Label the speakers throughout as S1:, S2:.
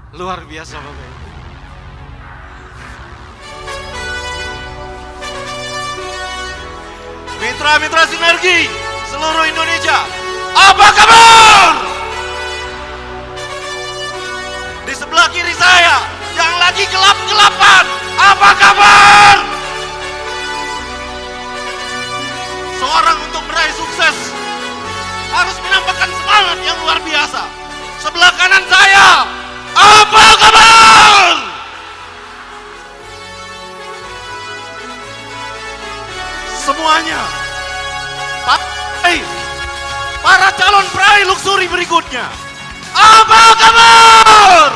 S1: Luar biasa Bapak Ibu. Mitra-mitra sinergi seluruh Indonesia, apa kabar? Di sebelah kiri saya yang lagi gelap-gelapan, apa kabar? Seorang untuk meraih sukses harus menampakkan semangat yang luar biasa. Sebelah kanan saya, apa kabar? Semuanya, para calon peraih luxury berikutnya, apa kabar?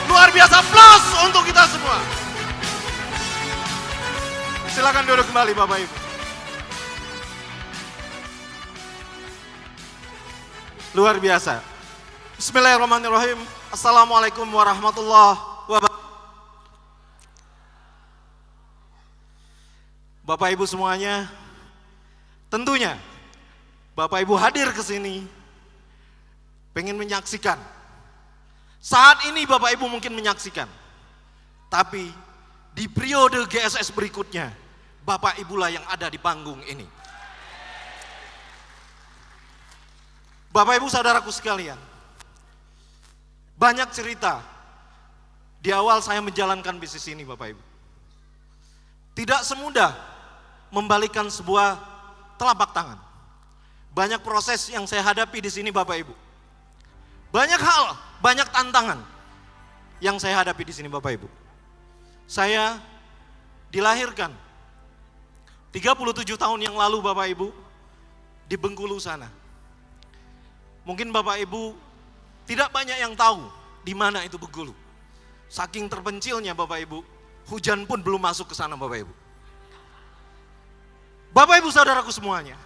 S1: Luar biasa, plus untuk kita semua. Silakan duduk kembali Bapak Ibu. Luar biasa. Bismillahirrahmanirrahim. Assalamualaikum warahmatullahi wabarakatuh. Bapak Ibu semuanya, tentunya Bapak Ibu hadir ke sini pengen menyaksikan. Saat ini Bapak Ibu mungkin menyaksikan, tapi di periode GSS berikutnya Bapak Ibu lah yang ada di panggung ini. Bapak Ibu saudaraku sekalian, banyak cerita di awal saya menjalankan bisnis ini Bapak Ibu. Tidak semudah membalikan sebuah telapak tangan. Banyak proses yang saya hadapi di sini Bapak Ibu. Banyak hal, banyak tantangan yang saya hadapi di sini Bapak Ibu. Saya dilahirkan 37 tahun yang lalu Bapak Ibu di Bengkulu sana. Mungkin Bapak Ibu tidak banyak yang tahu di mana itu Bengkulu. Saking terpencilnya Bapak Ibu, hujan pun belum masuk ke sana Bapak Ibu. Bapak Ibu saudaraku semuanya,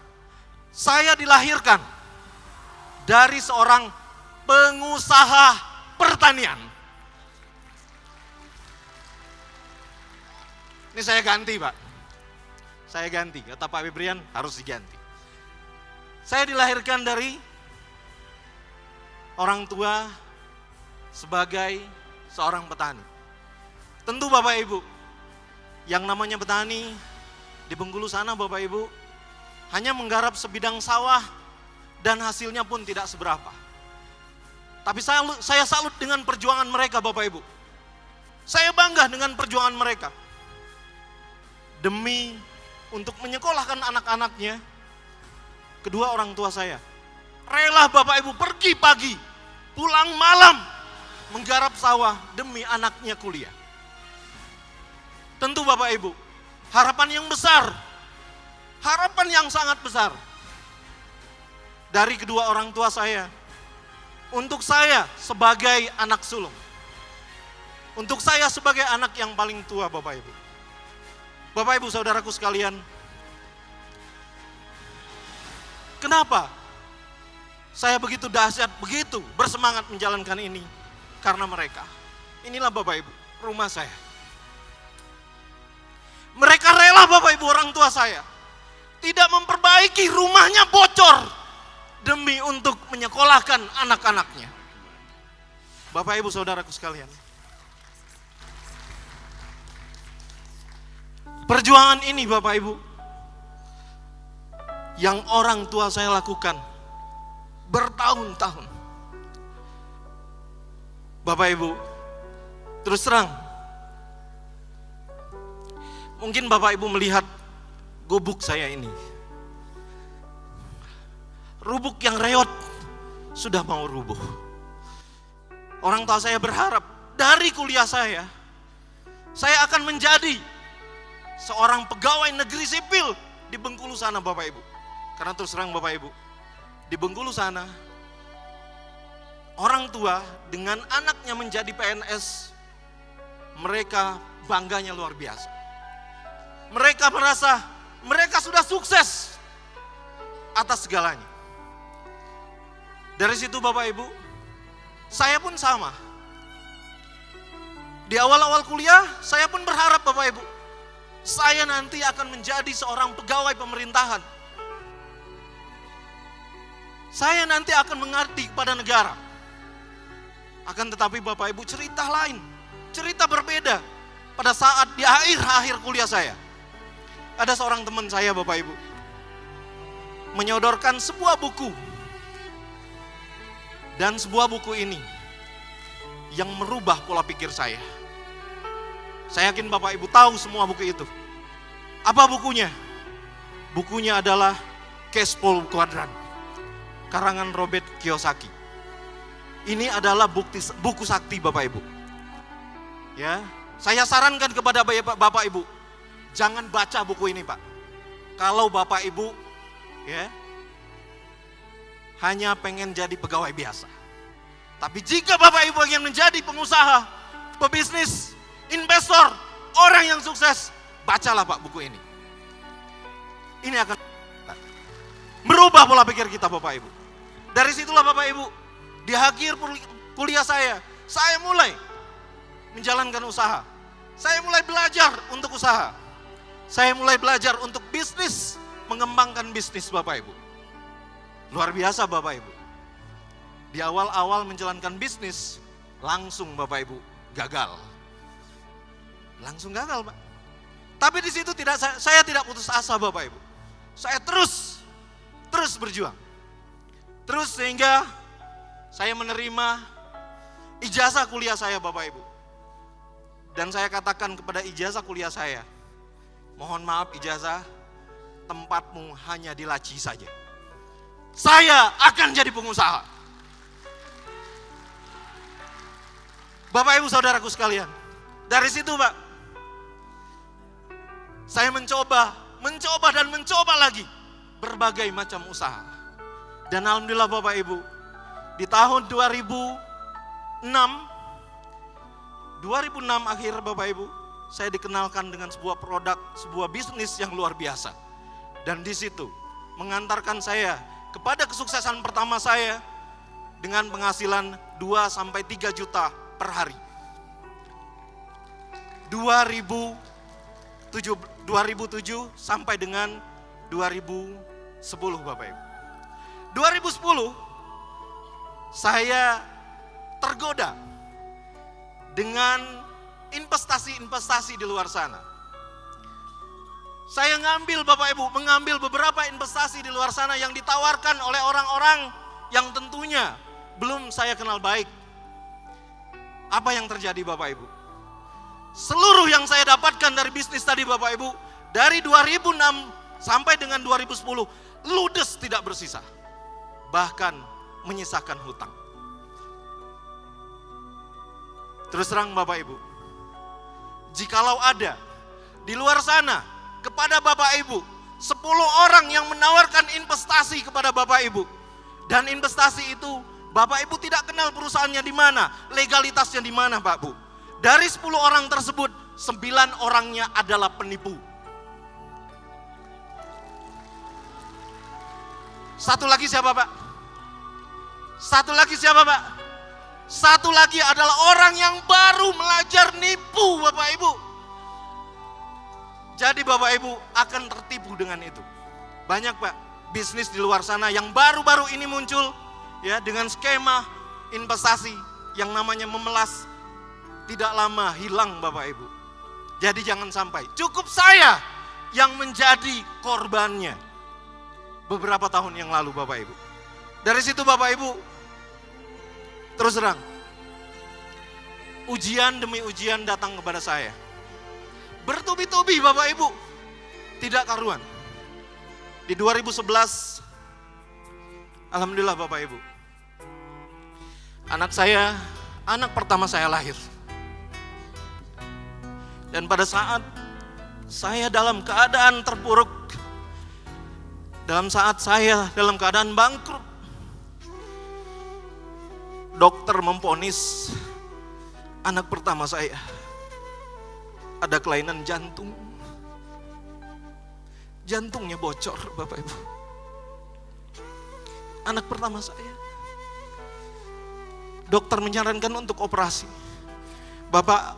S1: saya dilahirkan dari seorang pengusaha pertanian. Ini saya ganti Pak. Saya ganti, kata Pak Febrian harus diganti. Saya dilahirkan dari orang tua sebagai seorang petani. Tentu Bapak Ibu, yang namanya petani di Bengkulu sana Bapak Ibu, hanya menggarap sebidang sawah dan hasilnya pun tidak seberapa. Tapi saya salut dengan perjuangan mereka Bapak Ibu. Saya bangga dengan perjuangan mereka. Demi untuk menyekolahkan anak-anaknya, kedua orang tua saya rela Bapak Ibu pergi pagi, pulang malam, menggarap sawah demi anaknya kuliah. Tentu Bapak Ibu, harapan yang besar, harapan yang sangat besar dari kedua orang tua saya, untuk saya sebagai anak sulung, untuk saya sebagai anak yang paling tua Bapak Ibu. Bapak Ibu saudaraku sekalian, kenapa saya begitu dahsyat, begitu bersemangat menjalankan ini? Karena mereka. Inilah Bapak Ibu, rumah saya. Mereka rela Bapak Ibu orang tua saya tidak memperbaiki rumahnya bocor demi untuk menyekolahkan anak-anaknya. Bapak Ibu saudaraku sekalian, perjuangan ini Bapak Ibu yang orang tua saya lakukan bertahun-tahun. Bapak Ibu, terus terang, mungkin Bapak Ibu melihat gubuk saya ini. Rubuk yang reot sudah mau rubuh. Orang tua saya berharap dari kuliah saya akan menjadi seorang pegawai negeri sipil di Bengkulu sana Bapak Ibu. Karena terus terang Bapak Ibu, di Bengkulu sana orang tua dengan anaknya menjadi PNS, mereka bangganya luar biasa. Mereka merasa mereka sudah sukses atas segalanya. Dari situ Bapak Ibu, saya pun sama. Di awal-awal kuliah, saya pun berharap Bapak Ibu, saya nanti akan menjadi seorang pegawai pemerintahan. Saya nanti akan mengabdi kepada negara. Akan tetapi Bapak Ibu, cerita lain, cerita berbeda pada saat di akhir kuliah saya. Ada seorang teman saya Bapak Ibu, menyodorkan sebuah buku. Dan sebuah buku ini yang merubah pola pikir saya. Saya yakin Bapak Ibu tahu semua buku itu. Apa bukunya? Bukunya adalah Cash Flow Quadrant, karangan Robert Kiyosaki. Ini adalah buku sakti Bapak Ibu. Ya, saya sarankan kepada Bapak Ibu, jangan baca buku ini Pak. Kalau Bapak Ibu ya hanya pengen jadi pegawai biasa. Tapi jika Bapak Ibu ingin menjadi pengusaha, pebisnis, investor, orang yang sukses, bacalah Pak buku ini. Ini akan merubah pola pikir kita Bapak Ibu. Dari situlah Bapak Ibu, di akhir kuliah saya mulai menjalankan usaha. Saya mulai belajar untuk usaha. Saya mulai belajar untuk bisnis, mengembangkan bisnis Bapak Ibu. Luar biasa Bapak Ibu. Di awal-awal menjalankan bisnis, langsung Bapak Ibu gagal. Langsung gagal Pak. Tapi di situ saya tidak putus asa Bapak Ibu. Saya terus berjuang. Terus sehingga saya menerima ijazah kuliah saya Bapak Ibu. Dan saya katakan kepada ijazah kuliah saya, mohon maaf ijazah, tempatmu hanya di laci saja. Saya akan jadi pengusaha. Bapak Ibu saudaraku sekalian, dari situ Pak, saya mencoba lagi berbagai macam usaha. Dan alhamdulillah Bapak Ibu, di tahun 2006 akhir Bapak Ibu, saya dikenalkan dengan sebuah produk, sebuah bisnis yang luar biasa. Dan di situ mengantarkan saya kepada kesuksesan pertama saya dengan penghasilan 2-3 juta per hari. 2007 sampai dengan 2010 Bapak Ibu. 2010 saya tergoda dengan investasi-investasi di luar sana. Saya mengambil beberapa investasi di luar sana yang ditawarkan oleh orang-orang yang tentunya belum saya kenal baik. Apa yang terjadi Bapak Ibu? Seluruh yang saya dapatkan dari bisnis tadi Bapak Ibu, dari 2006 sampai dengan 2010, ludes tidak bersisa. Bahkan menyisakan hutang. Terus terang Bapak Ibu, jikalau ada di luar sana kepada Bapak Ibu 10 orang yang menawarkan investasi kepada Bapak Ibu, dan investasi itu Bapak Ibu tidak kenal perusahaannya di mana, legalitasnya di mana Pak Bu. Dari 10 orang tersebut, 9 orangnya adalah penipu. Satu lagi siapa Pak? Satu lagi adalah orang yang baru belajar nipu Bapak Ibu. Jadi Bapak Ibu akan tertipu dengan itu. Banyak Pak bisnis di luar sana yang baru-baru ini muncul ya, dengan skema investasi yang namanya memelas, tidak lama hilang Bapak Ibu. Jadi jangan sampai cukup saya yang menjadi korbannya beberapa tahun yang lalu Bapak Ibu. Dari situ Bapak Ibu, terus terang, ujian demi ujian datang kepada saya. Bertubi-tubi Bapak Ibu, tidak karuan. Di 2011, alhamdulillah Bapak Ibu, anak pertama saya lahir. Dan pada saat saya dalam keadaan terpuruk, dalam saat saya dalam keadaan bangkrut, dokter memvonis anak pertama saya ada kelainan jantung. Jantungnya bocor Bapak Ibu. Anak pertama saya. Dokter menyarankan untuk operasi. Bapak,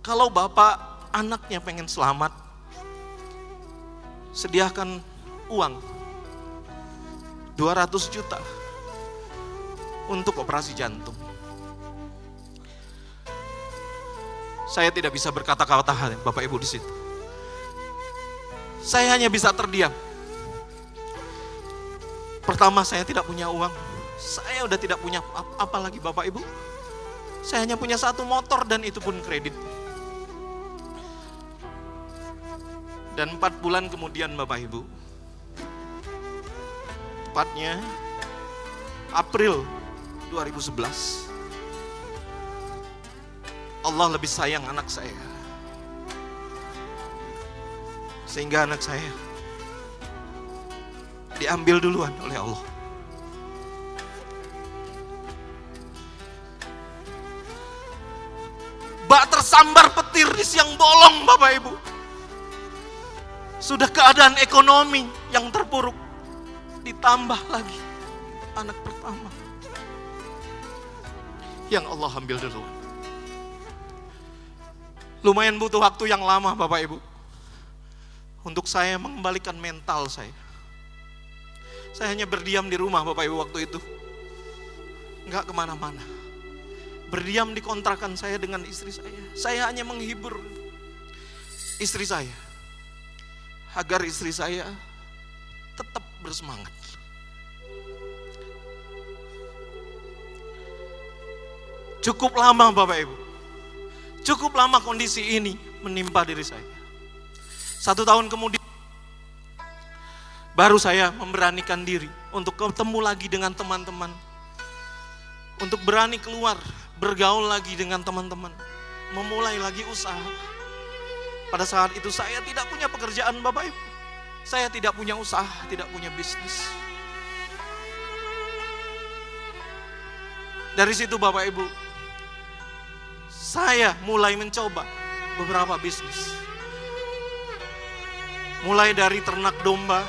S1: kalau Bapak anaknya pengen selamat, sediakan uang 200 juta untuk operasi jantung. Saya tidak bisa berkata-kata Bapak Ibu di situ. Saya hanya bisa terdiam. Pertama, saya tidak punya uang. Saya udah tidak punya apa lagi Bapak Ibu. Saya hanya punya 1 motor dan itu pun kredit. Dan 4 bulan kemudian Bapak Ibu, tepatnya April 2011, Allah lebih sayang anak saya. Sehingga anak saya diambil duluan oleh Allah. Bak tersambar petir di siang bolong Bapak Ibu. Sudah keadaan ekonomi yang terpuruk, ditambah lagi anak pertama yang Allah ambil duluan. Lumayan butuh waktu yang lama Bapak Ibu untuk saya mengembalikan mental saya. Saya hanya berdiam di rumah Bapak Ibu waktu itu, nggak kemana-mana. Berdiam di kontrakan saya dengan istri saya. Saya hanya menghibur istri saya agar istri saya tetap bersemangat. Cukup lama Bapak Ibu, cukup lama kondisi ini menimpa diri saya. 1 tahun kemudian baru saya memberanikan diri untuk ketemu lagi dengan teman-teman, untuk berani keluar, bergaul lagi dengan teman-teman, memulai lagi usaha. Pada saat itu saya tidak punya pekerjaan Bapak Ibu. Saya tidak punya usaha, tidak punya bisnis. Dari situ Bapak Ibu, saya mulai mencoba beberapa bisnis. Mulai dari ternak domba.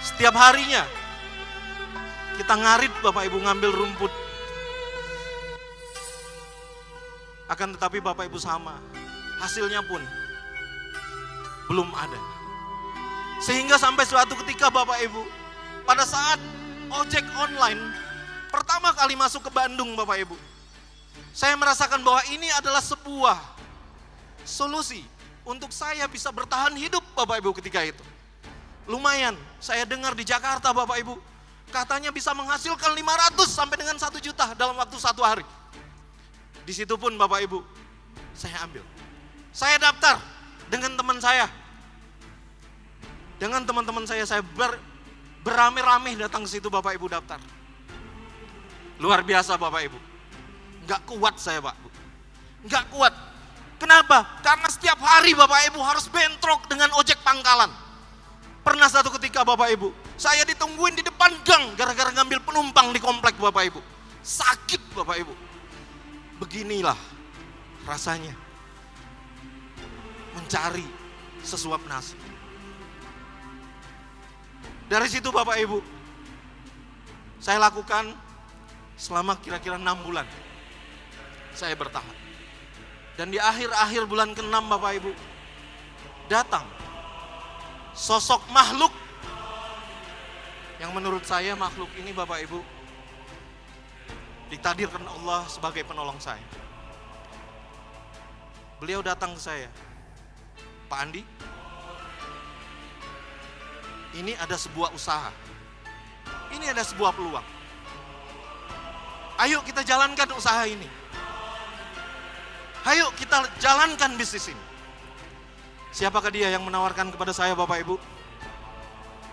S1: Setiap harinya kita ngarit Bapak Ibu, ngambil rumput. Akan tetapi Bapak Ibu sama, hasilnya pun belum ada. Sehingga sampai suatu ketika Bapak Ibu, pada saat ojek online pertama kali masuk ke Bandung Bapak Ibu, saya merasakan bahwa ini adalah sebuah solusi untuk saya bisa bertahan hidup Bapak Ibu ketika itu. Lumayan, saya dengar di Jakarta Bapak Ibu, katanya bisa menghasilkan 500 sampai dengan 1 juta dalam waktu 1 hari. Di situ pun Bapak Ibu, saya ambil. Saya daftar dengan teman saya. Dengan teman-teman saya beramai-ramai datang ke situ Bapak Ibu daftar. Luar biasa Bapak Ibu. Nggak kuat saya Pak. Nggak kuat. Kenapa? Karena setiap hari Bapak Ibu harus bentrok dengan ojek pangkalan. Pernah satu ketika Bapak Ibu, saya ditungguin di depan gang gara-gara ngambil penumpang di komplek Bapak Ibu. Sakit Bapak Ibu. Beginilah rasanya mencari sesuap nasi. Dari situ Bapak Ibu, saya lakukan selama kira-kira 6 bulan. Saya bertahan. Dan di akhir-akhir bulan ke-6 Bapak Ibu, datang sosok makhluk yang menurut saya makhluk ini Bapak Ibu ditakdirkan Allah sebagai penolong saya. Beliau datang ke saya, Pak Andi, ini ada sebuah usaha, ini ada sebuah peluang. Ayo kita jalankan usaha ini. Ayo kita jalankan bisnis ini. Siapakah dia yang menawarkan kepada saya Bapak Ibu?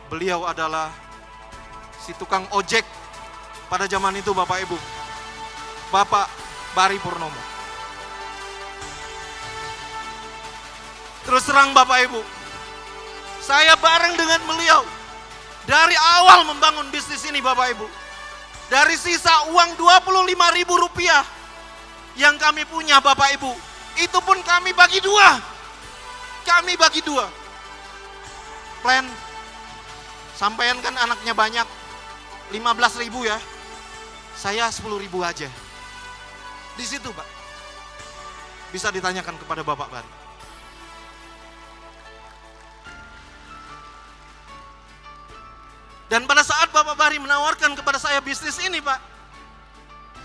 S1: Beliau adalah si tukang ojek pada zaman itu Bapak Ibu, Bapak Bari Purnomo. Terus terang Bapak Ibu, saya bareng dengan beliau dari awal membangun bisnis ini Bapak Ibu. Dari sisa uang Rp25.000 yang kami punya Bapak Ibu, itu pun kami bagi 2. Kami bagi 2. Plan, sampean kan anaknya banyak, 15.000 ya. Saya 10.000 aja. Di situ Pak. Bisa ditanyakan kepada Bapak Bari. Dan pada saat Bapak Bari menawarkan kepada saya bisnis ini Pak,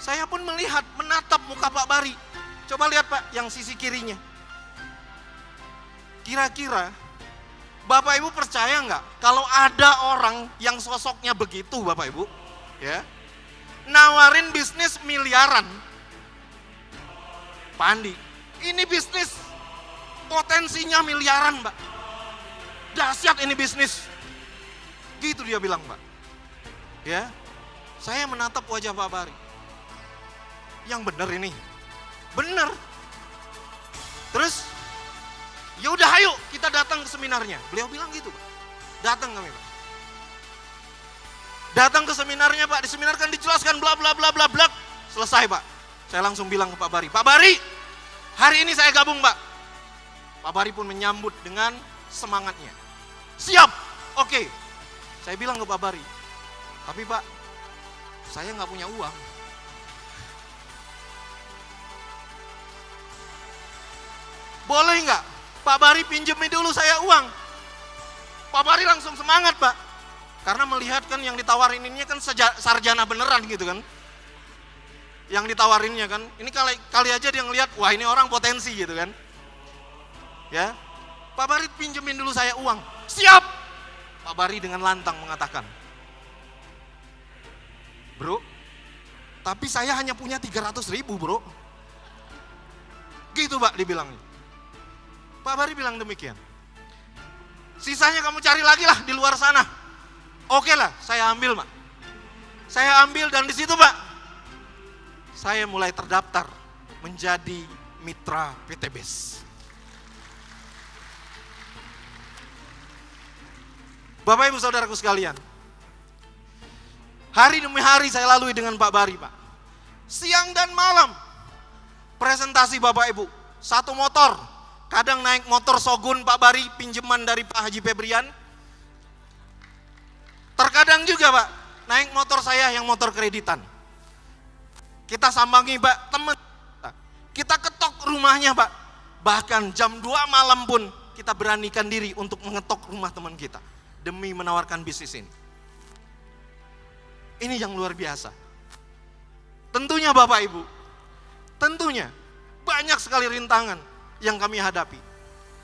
S1: saya pun melihat, menatap muka Pak Bari. Coba lihat Pak, yang sisi kirinya. Kira-kira Bapak Ibu percaya nggak kalau ada orang yang sosoknya begitu Bapak Ibu, ya, nawarin bisnis miliaran. Pak Andi, ini bisnis potensinya miliaran Mbak. Dahsyat ini bisnis. Gitu dia bilang Mbak. Ya, saya menatap wajah Pak Bari. Yang benar ini. Benar. Terus, ya udah ayo kita datang ke seminarnya. Beliau bilang gitu Pak. Datang kami Pak. Datang ke seminarnya Pak, di seminar kan dijelaskan bla bla bla bla bla. Selesai Pak. Saya langsung bilang ke Pak Bari, Pak Bari, hari ini saya gabung Pak. Pak Bari pun menyambut dengan semangatnya. Siap, oke. Saya bilang ke Pak Bari, tapi Pak, saya nggak punya uang. Boleh nggak? Pak Bari pinjemin dulu saya uang. Pak Bari langsung semangat Pak. Karena melihat kan yang ditawarin ini kan sarjana beneran gitu kan. Yang ditawarinnya kan, ini kali aja dia ngelihat, wah ini orang potensi gitu kan. Ya, Pak Bari pinjemin dulu saya uang. Siap. Pak Bari dengan lantang mengatakan, bro, tapi saya hanya punya 300.000 bro. Gitu Pak dibilangnya. Pak Bari bilang demikian. Sisanya kamu cari lagi lah di luar sana. Oke lah, saya ambil Pak. Saya ambil dan di situ Pak, saya mulai terdaftar menjadi mitra PT BES. Bapak Ibu Saudaraku sekalian, hari demi hari saya lalui dengan Pak Bari Pak. Siang dan malam, presentasi Bapak Ibu, satu motor, kadang naik motor Shogun Pak Bari, pinjaman dari Pak Haji Febrian. Terkadang juga Pak, naik motor saya yang motor kreditan. Kita sambangi Pak, teman. Kita ketok rumahnya Pak. Bahkan jam 2 malam pun kita beranikan diri untuk mengetok rumah teman kita. Demi menawarkan bisnis ini. Ini yang luar biasa. Tentunya Bapak Ibu, tentunya banyak sekali rintangan yang kami hadapi.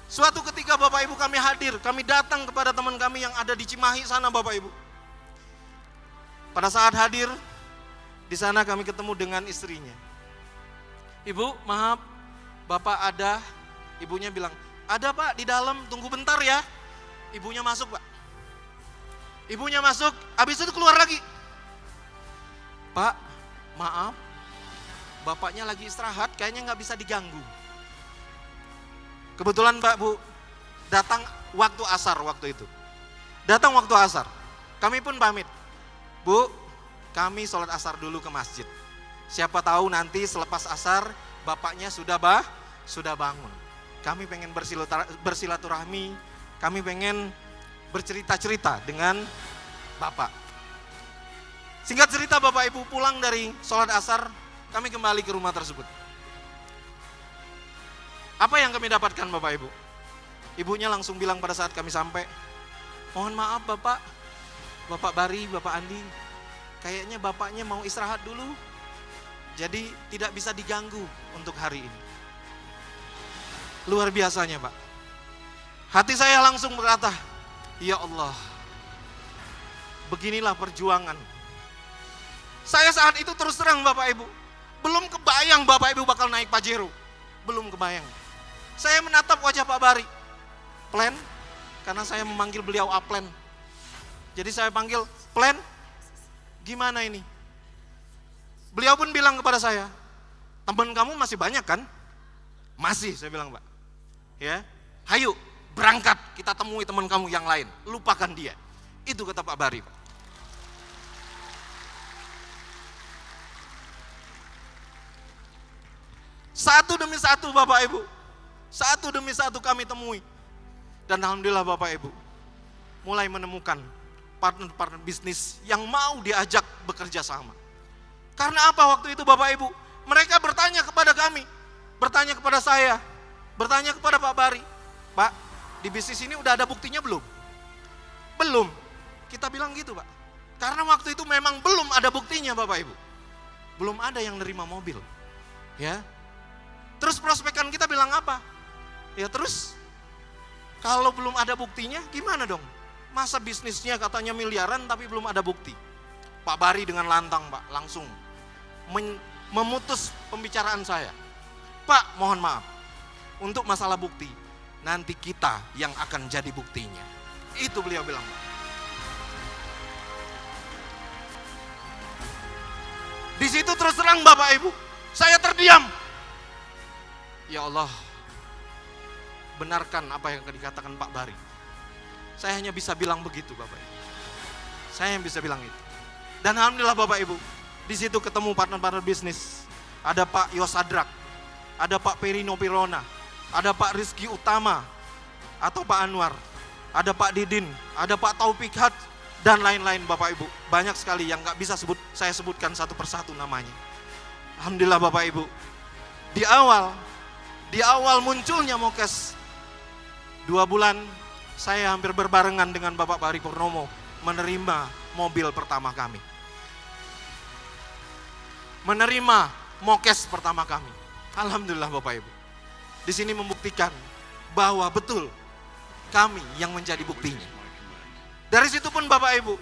S1: Suatu ketika Bapak Ibu kami hadir, kami datang kepada teman kami yang ada di Cimahi sana Bapak Ibu. Pada saat hadir, di sana kami ketemu dengan istrinya. Ibu, maaf, Bapak ada. Ibunya bilang, ada Pak di dalam, tunggu bentar ya. Ibunya masuk Pak. Ibunya masuk, habis itu keluar lagi. Pak, maaf, bapaknya lagi istirahat, kayaknya nggak bisa diganggu. Kebetulan Pak Bu, datang waktu asar waktu itu. Datang waktu asar, kami pun pamit. Bu, kami sholat asar dulu ke masjid. Siapa tahu nanti selepas asar, bapaknya sudah bangun. Kami pengen bersilaturahmi, kami pengen bercerita-cerita dengan Bapak. Singkat cerita Bapak Ibu pulang dari sholat asar, kami kembali ke rumah tersebut. Apa yang kami dapatkan Bapak Ibu? Ibunya langsung bilang pada saat kami sampai, mohon maaf Bapak, Bapak Bari, Bapak Andi, kayaknya bapaknya mau istirahat dulu, jadi tidak bisa diganggu untuk hari ini. Luar biasanya Pak. Hati saya langsung berkata, ya Allah, beginilah perjuangan. Saya saat itu terus terang Bapak Ibu, belum kebayang Bapak Ibu bakal naik Pajero. Belum kebayang. Saya menatap wajah Pak Bari. Plan, karena saya memanggil beliau Aplen. Jadi saya panggil, Plan, gimana ini? Beliau pun bilang kepada saya, teman kamu masih banyak kan? Masih, saya bilang Pak. Ya, hayu berangkat, kita temui teman kamu yang lain, lupakan dia. Itu kata Pak Bari. Satu demi satu Bapak Ibu, satu demi satu kami temui. Dan alhamdulillah Bapak Ibu, mulai menemukan partner-partner bisnis yang mau diajak bekerja sama. Karena apa waktu itu Bapak Ibu? Mereka bertanya kepada kami, bertanya kepada saya, bertanya kepada Pak Bari, Pak, di bisnis ini udah ada buktinya belum? Belum. Kita bilang gitu Pak. Karena waktu itu memang belum ada buktinya Bapak Ibu. Belum ada yang nerima mobil. Ya. Terus prospekan kita bilang apa? Ya terus, kalau belum ada buktinya gimana dong? Masa bisnisnya katanya miliaran tapi belum ada bukti? Pak Bari dengan lantang Pak, langsung memutus pembicaraan saya. Pak, mohon maaf, untuk masalah bukti, nanti kita yang akan jadi buktinya. Itu beliau bilang. Di situ terus terang Bapak Ibu, saya terdiam. Ya Allah, benarkan apa yang dikatakan Pak Bari. Saya hanya bisa bilang begitu Bapak Ibu. Saya yang bisa bilang itu. Dan alhamdulillah Bapak Ibu, di situ ketemu partner-partner bisnis. Ada Pak Yosadrak, ada Pak Perino Pirona, ada Pak Rizky Utama atau Pak Anwar, ada Pak Didin, ada Pak Taufik Had, dan lain-lain Bapak Ibu. Banyak sekali yang gak bisa saya sebutkan satu persatu namanya. Alhamdulillah Bapak Ibu, di awal munculnya Mokes, 2 bulan saya hampir berbarengan dengan Bapak Bari Purnomo menerima mobil pertama kami. Menerima Mokes pertama kami. Alhamdulillah Bapak Ibu. Di sini membuktikan bahwa betul kami yang menjadi buktinya. Dari situ pun Bapak Ibu,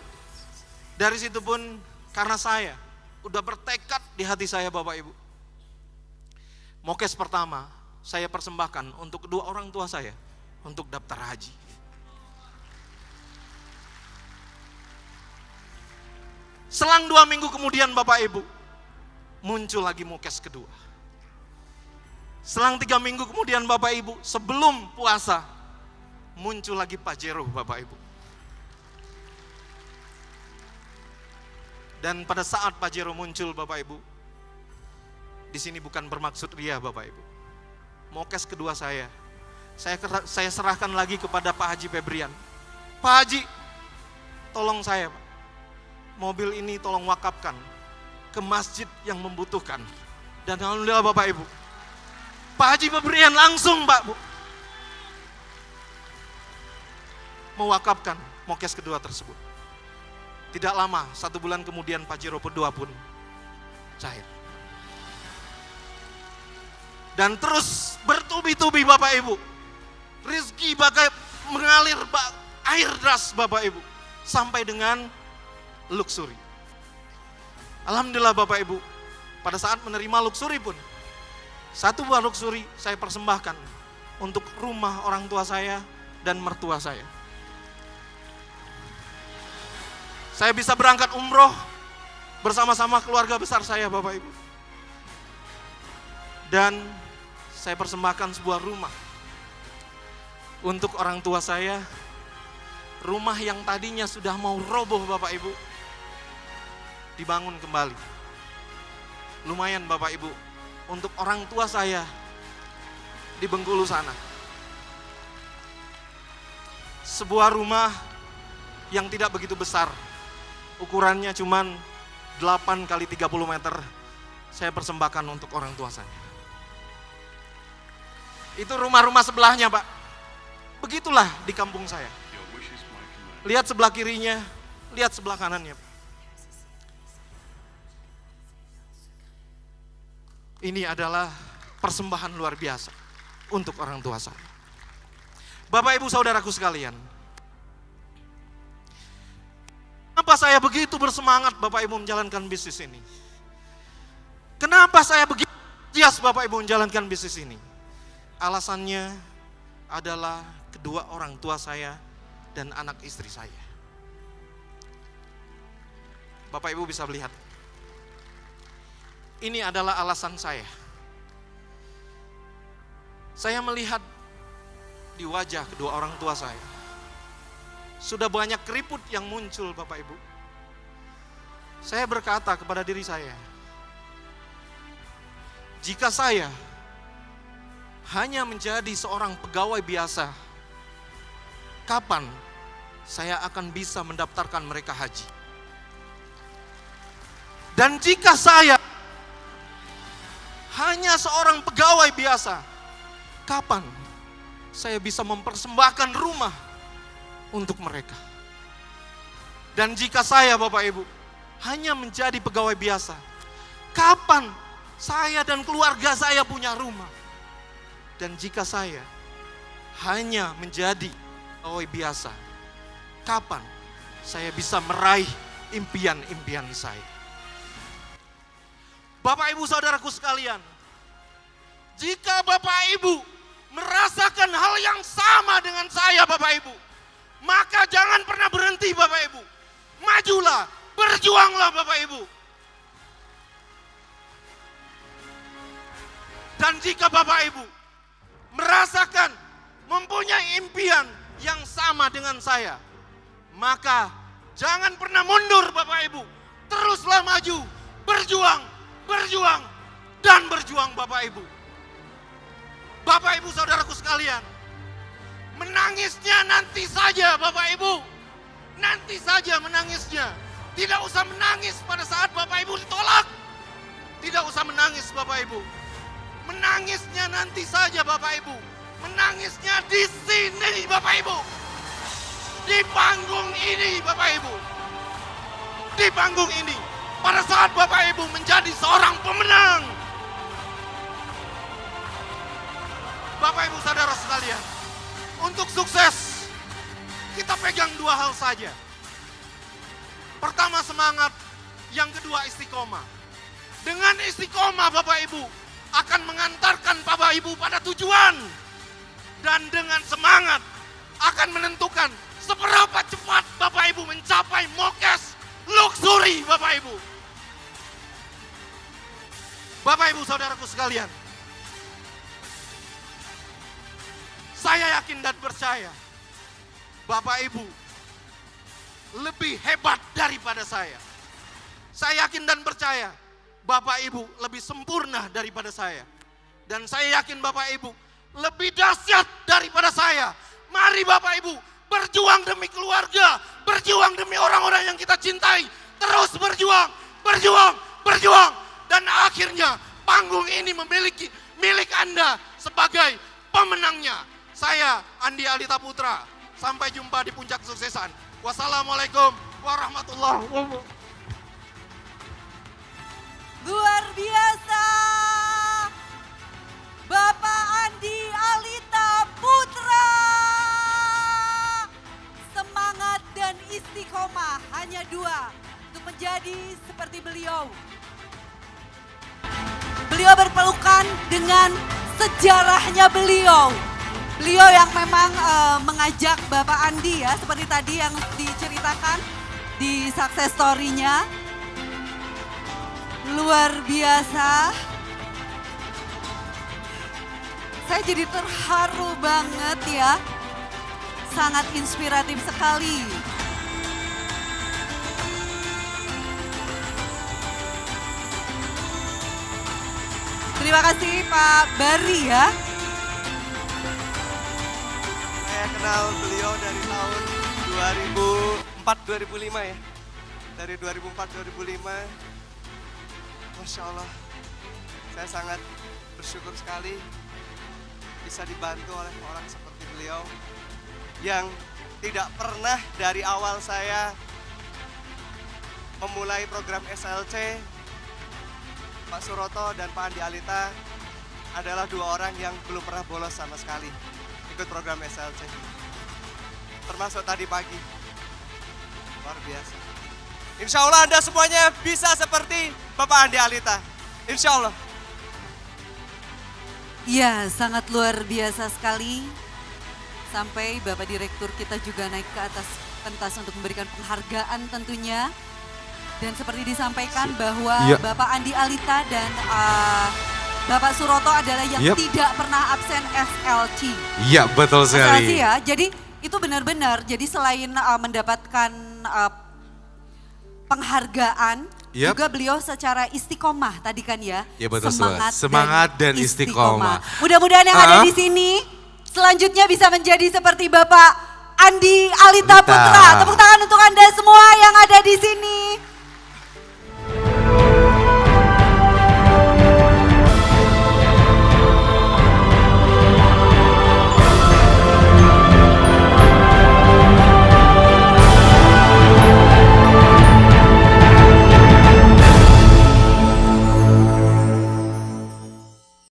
S1: dari situ pun karena saya udah bertekad di hati saya Bapak Ibu. Mokes pertama saya persembahkan untuk kedua orang tua saya untuk daftar haji. Selang 2 minggu kemudian Bapak Ibu, muncul lagi Mokes kedua. Selang 3 minggu kemudian Bapak Ibu, sebelum puasa, muncul lagi Pajero Bapak Ibu. Dan pada saat Pajero muncul Bapak Ibu, di sini bukan bermaksud ria Bapak Ibu. Mokes kedua saya serahkan lagi kepada Pak Haji Febrian. Pak Haji, tolong saya Pak, mobil ini tolong wakafkan ke masjid yang membutuhkan. Dan alhamdulillah Bapak Ibu, Pak Haji Febrian langsung Pak Bu mewakafkan Mokes kedua tersebut. Tidak lama, 1 bulan kemudian Pajero kedua pun cair. Dan terus bertubi-tubi Bapak Ibu, rezeki bagai mengalir air deras Bapak Ibu, sampai dengan luxury. Alhamdulillah Bapak Ibu, pada saat menerima luxury pun, 1 buah luxury saya persembahkan untuk rumah orang tua saya dan mertua saya. Saya bisa berangkat umroh bersama-sama keluarga besar saya Bapak Ibu. Dan saya persembahkan sebuah rumah untuk orang tua saya. Rumah yang tadinya sudah mau roboh Bapak Ibu, dibangun kembali. Lumayan Bapak Ibu, untuk orang tua saya di Bengkulu sana. Sebuah rumah yang tidak begitu besar, ukurannya cuman 8 kali 30 meter, saya persembahkan untuk orang tua saya. Itu rumah-rumah sebelahnya Pak. Begitulah di kampung saya. Lihat sebelah kirinya, lihat sebelah kanannya Pak. Ini adalah persembahan luar biasa untuk orang tua saya. Bapak Ibu Saudaraku sekalian, kenapa saya begitu bersemangat Bapak Ibu menjalankan bisnis ini? Kenapa saya begitu antusias Bapak Ibu menjalankan bisnis ini? Alasannya adalah kedua orang tua saya dan anak istri saya. Bapak Ibu bisa melihat. Ini adalah alasan saya. Saya melihat di wajah kedua orang tua saya, sudah banyak keriput yang muncul Bapak Ibu. Saya berkata kepada diri saya, jika saya hanya menjadi seorang pegawai biasa, kapan saya akan bisa mendaftarkan mereka haji? Dan jika saya hanya seorang pegawai biasa, kapan saya bisa mempersembahkan rumah untuk mereka? Dan jika saya Bapak Ibu hanya menjadi pegawai biasa, kapan saya dan keluarga saya punya rumah? Dan jika saya hanya menjadi pegawai biasa, kapan saya bisa meraih impian-impian saya? Bapak Ibu Saudaraku sekalian, jika Bapak Ibu merasakan hal yang sama dengan saya Bapak Ibu, maka jangan pernah berhenti Bapak Ibu. Majulah, berjuanglah Bapak Ibu. Dan jika Bapak Ibu merasakan mempunyai impian yang sama dengan saya, maka jangan pernah mundur Bapak Ibu. Teruslah maju, berjuang, berjuang, dan berjuang Bapak Ibu. Bapak Ibu Saudaraku sekalian, menangisnya nanti saja Bapak Ibu. Nanti saja menangisnya. Tidak usah menangis pada saat Bapak Ibu ditolak. Tidak usah menangis Bapak Ibu. Menangisnya nanti saja Bapak Ibu. Menangisnya di sini Bapak Ibu. Di panggung ini Bapak Ibu. Di panggung ini. Pada saat Bapak Ibu menjadi seorang pemenang. Bapak Ibu Saudara sekalian, untuk sukses kita pegang dua hal saja. Pertama semangat, yang kedua istiqomah. Dengan istiqomah Bapak Ibu akan mengantarkan Bapak Ibu pada tujuan. Dan dengan semangat akan menentukan seberapa cepat Bapak Ibu mencapai mokes luxury Bapak Ibu. Bapak Ibu Saudaraku sekalian, saya yakin dan percaya Bapak Ibu lebih hebat daripada saya. Saya yakin dan percaya Bapak Ibu lebih sempurna daripada saya. Dan saya yakin Bapak Ibu lebih dahsyat daripada saya. Mari Bapak Ibu berjuang demi keluarga, berjuang demi orang-orang yang kita cintai. Terus berjuang, berjuang, berjuang. Dan akhirnya panggung ini memiliki milik Anda sebagai pemenangnya. Saya Andi Alita Putra. Sampai jumpa di puncak kesuksesan. Wassalamualaikum warahmatullahi wabarakatuh.
S2: Luar biasa. Bapak Andi Alita Putra. Semangat dan istiqomah hanya dua untuk menjadi seperti beliau. Beliau berpelukan dengan sejarahnya beliau. Beliau yang memang mengajak Bapak Andi ya, seperti tadi yang diceritakan di success story-nya. Luar biasa. Saya jadi terharu banget ya. Sangat inspiratif sekali. Terima kasih Pak Bari ya.
S3: Saya kenal beliau dari tahun 2004-2005 ya. Dari 2004-2005, Masya Allah, saya sangat bersyukur sekali bisa dibantu oleh orang seperti beliau yang tidak pernah dari awal saya memulai program SLC. Pak Suroto dan Pak Andi Alita adalah dua orang yang belum pernah bolos sama sekali ikut program SLC. Termasuk tadi pagi. Luar biasa. Insya Allah Anda semuanya bisa seperti Bapak Andi Alita. Insya Allah.
S2: Iya, sangat luar biasa sekali. Sampai Bapak Direktur kita juga naik ke atas pentas untuk memberikan penghargaan tentunya. Dan seperti disampaikan bahwa Bapak Andi Alita dan Bapak Suroto adalah yang tidak pernah absen SLC.
S4: Iya, betul sekali.
S2: SLC ya, jadi itu benar-benar. Jadi selain mendapatkan penghargaan, juga beliau secara istiqomah tadi kan ya.
S4: Iya betul,
S2: semangat
S4: dan istiqomah.
S2: Mudah-mudahan yang ada di sini selanjutnya bisa menjadi seperti Bapak Andi Alita Putra. Tepuk tangan untuk Anda semua yang ada di sini.